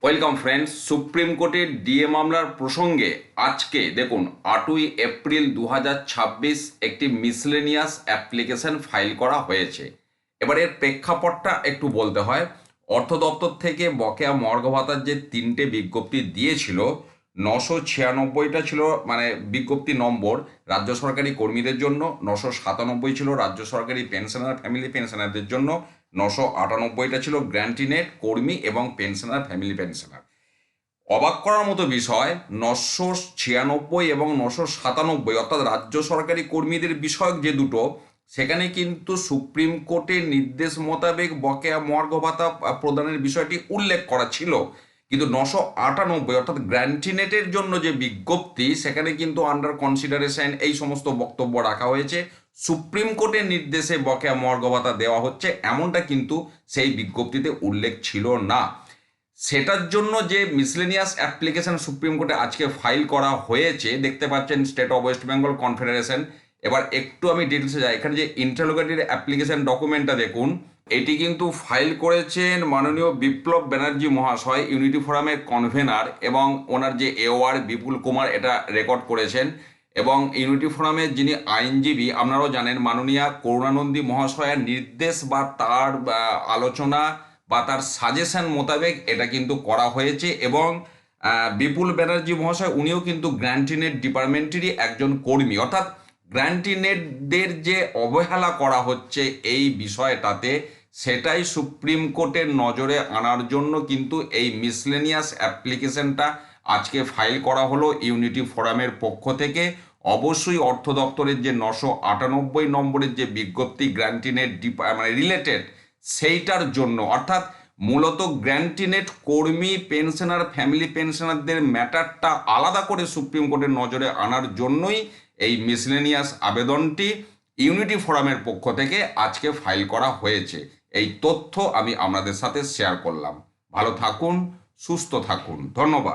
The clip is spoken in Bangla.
Welcome friends. সুপ্রিম কোর্টের ডিএ মামলার প্রসঙ্গে আজকে দেখুন 8ই এপ্রিল 2026 একটি মিসলেনিয়াস অ্যাপ্লিকেশন ফাইল করা হয়েছে। এবার এর প্রেক্ষাপটটা একটু বলতে হয়। অর্থ দপ্তর থেকে বকেয়া মর্গ ভাতার যে তিনটে বিজ্ঞপ্তি দিয়েছিল, 996টা ছিল মানে বিজ্ঞপ্তি নম্বর রাজ্য সরকারি কর্মীদের জন্য, 997 ছিল রাজ্য সরকারি পেনশনার ফ্যামিলি পেনশনারদের জন্য, 998টা ছিল গ্র্যান্টিনেট কর্মী এবং পেনশনার ফ্যামিলি পেনশনার। অবাক করার মতো বিষয়, 996 এবং 997 অর্থাৎ রাজ্য সরকারি কর্মীদের বিষয়ক যে দুটো, সেখানে কিন্তু সুপ্রিম কোর্টের নির্দেশ মোতাবেক বকেয়া মর্গ ভাতা প্রদানের বিষয়টি উল্লেখ করা ছিল, কিন্তু 998 অর্থাৎ গ্র্যান্টিনেটের জন্য যে বিজ্ঞপ্তি, সেখানে কিন্তু আন্ডার কনসিডারেশন এই সমস্ত বক্তব্য রাখা হয়েছে। সুপ্রিম কোর্টের নির্দেশে বকেয়া মর্গ ভাতা দেওয়া হচ্ছে এমনটা কিন্তু সেই বিজ্ঞপ্তিতে উল্লেখ ছিল না। সেটার জন্য যে মিসলেনিয়াস অ্যাপ্লিকেশন সুপ্রিম কোর্টে আজকে ফাইল করা হয়েছে, দেখতে পাচ্ছেন state of West Bengal confederation. এবার একটু আমি ডিটেলসে যাই। এখানে যে ইন্টারোগেটরি অ্যাপ্লিকেশন ডকুমেন্টটা দেখুন, এটি কিন্তু ফাইল করেছেন মাননীয় বিপ্লব ব্যানার্জি মহাশয়, ইউনিটি ফোরামের কনভেনার, এবং ওনার যে এওয়ার বিপুল কুমার এটা রেকর্ড করেছেন। এবং ইউনিটি ফোরামের যিনি আইনজীবী আপনারাও জানেন, মাননীয়া করুণানন্দী মহাশয়ের নির্দেশ বা তার আলোচনা বা তার সাজেশন মোতাবেক এটা কিন্তু করা হয়েছে। এবং বিপুল ব্যানার্জি মহাশয় উনিও কিন্তু গ্র্যান্টিনেট ডিপার্টমেন্টেরই একজন কর্মী, অর্থাৎ গ্র্যান্টিনেটদের যে অবহেলা করা হচ্ছে এই বিষয়টাতে, সেটাই সুপ্রিম কোর্টের নজরে আনার জন্য কিন্তু এই মিসলেনিয়াস অ্যাপ্লিকেশনটা আজকে ফাইল করা হলো ইউনিটি ফোরামের পক্ষ থেকে। অবশ্যই অর্থ দপ্তরের যে 998 নম্বরের যে বিজ্ঞপ্তি গ্র্যান্টিনেট মানে রিলেটেড, সেইটার জন্য, অর্থাৎ মূলত গ্র্যান্টিনেট কর্মী পেনশনার ফ্যামিলি পেনশনারদের ম্যাটারটা আলাদা করে সুপ্রিম কোর্টের নজরে আনার জন্যই এই মিসলেনিয়াস আবেদনটি ইউনিটি ফোরামের পক্ষ থেকে আজকে ফাইল করা হয়েছে। এই তথ্য আমি আপনাদের সাথে শেয়ার করলাম। ভালো থাকুন, সুস্থ থাকুন, ধন্যবাদ।